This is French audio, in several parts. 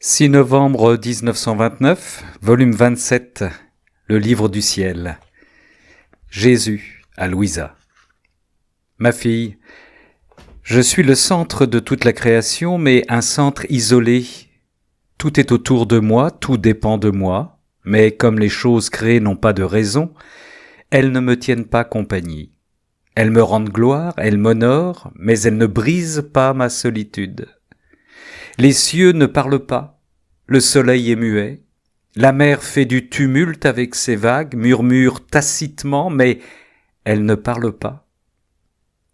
6 novembre 1929, volume 27, le livre du ciel. Jésus à Louisa. Ma fille, je suis le centre de toute la création, mais un centre isolé. Tout est autour de moi, tout dépend de moi, mais comme les choses créées n'ont pas de raison, elles ne me tiennent pas compagnie. Elles me rendent gloire, elles m'honorent, mais elles ne brisent pas ma solitude. Les cieux ne parlent pas, le soleil est muet, la mer fait du tumulte avec ses vagues, murmure tacitement, mais elle ne parle pas.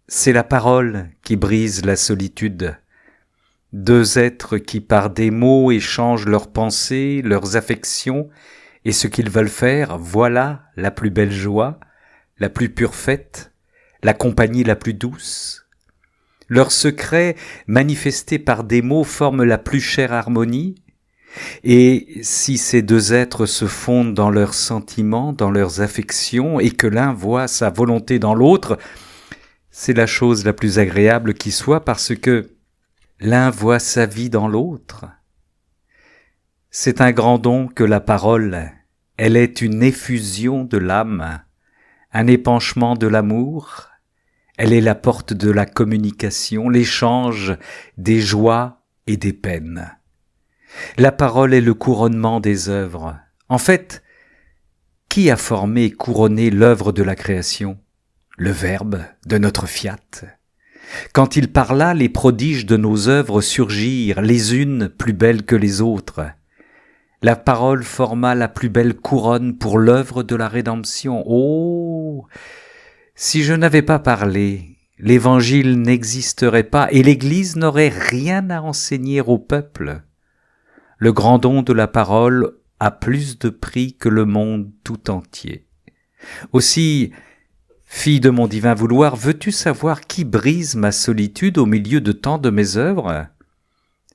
C'est la parole qui brise la solitude. Deux êtres qui par des mots échangent leurs pensées, leurs affections et ce qu'ils veulent faire, voilà la plus belle joie, la plus pure fête, la compagnie la plus douce. Leurs secrets, manifestés par des mots, forment la plus chère harmonie, et si ces deux êtres se fondent dans leurs sentiments, dans leurs affections, et que l'un voit sa volonté dans l'autre, c'est la chose la plus agréable qui soit, parce que l'un voit sa vie dans l'autre. C'est un grand don que la parole, elle est une effusion de l'âme, un épanchement de l'amour. Elle est la porte de la communication, l'échange des joies et des peines. La parole est le couronnement des œuvres. En fait, qui a formé et couronné l'œuvre de la création? Le Verbe de notre fiat. Quand il parla, les prodiges de nos œuvres surgirent, les unes plus belles que les autres. La parole forma la plus belle couronne pour l'œuvre de la rédemption. Oh! Si je n'avais pas parlé, l'Évangile n'existerait pas et l'Église n'aurait rien à enseigner au peuple. Le grand don de la parole a plus de prix que le monde tout entier. Aussi, fille de mon divin vouloir, veux-tu savoir qui brise ma solitude au milieu de tant de mes œuvres?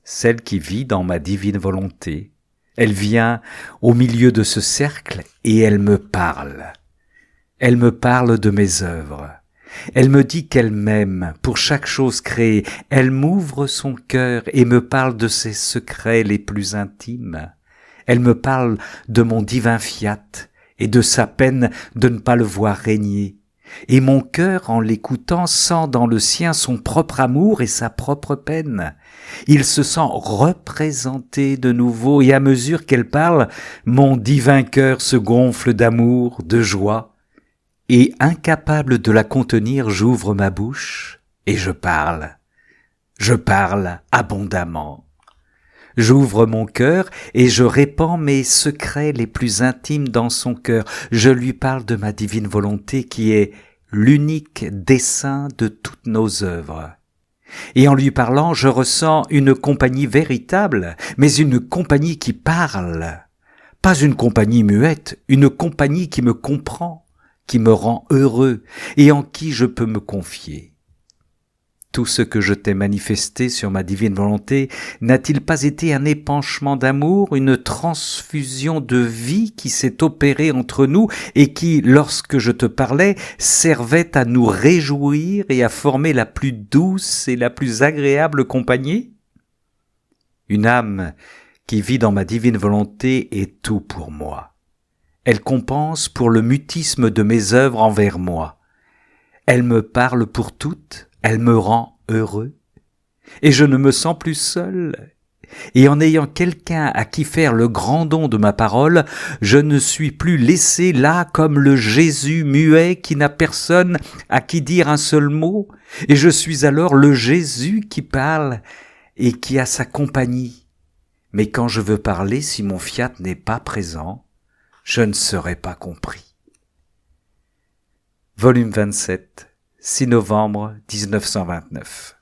Celle qui vit dans ma divine volonté. Elle vient au milieu de ce cercle et elle me parle. Elle me parle de mes œuvres. Elle me dit qu'elle m'aime pour chaque chose créée. Elle m'ouvre son cœur et me parle de ses secrets les plus intimes. Elle me parle de mon divin fiat et de sa peine de ne pas le voir régner. Et mon cœur, en l'écoutant, sent dans le sien son propre amour et sa propre peine. Il se sent représenté de nouveau et à mesure qu'elle parle, mon divin cœur se gonfle d'amour, de joie. Et incapable de la contenir, j'ouvre ma bouche et je parle. Je parle abondamment. J'ouvre mon cœur et je répands mes secrets les plus intimes dans son cœur. Je lui parle de ma divine volonté qui est l'unique dessein de toutes nos œuvres. Et en lui parlant, je ressens une compagnie véritable, mais une compagnie qui parle. Pas une compagnie muette, une compagnie qui me comprend, qui me rend heureux et en qui je peux me confier. Tout ce que je t'ai manifesté sur ma divine volonté n'a-t-il pas été un épanchement d'amour, une transfusion de vie qui s'est opérée entre nous et qui, lorsque je te parlais, servait à nous réjouir et à former la plus douce et la plus agréable compagnie? Une âme qui vit dans ma divine volonté est tout pour moi. Elle compense pour le mutisme de mes œuvres envers moi. Elle me parle pour toutes, elle me rend heureux. Et je ne me sens plus seul. Et en ayant quelqu'un à qui faire le grand don de ma parole, je ne suis plus laissé là comme le Jésus muet qui n'a personne à qui dire un seul mot. Et je suis alors le Jésus qui parle et qui a sa compagnie. Mais quand je veux parler, si mon fiat n'est pas présent, je ne serai pas compris. Volume 27, 6 novembre 1929.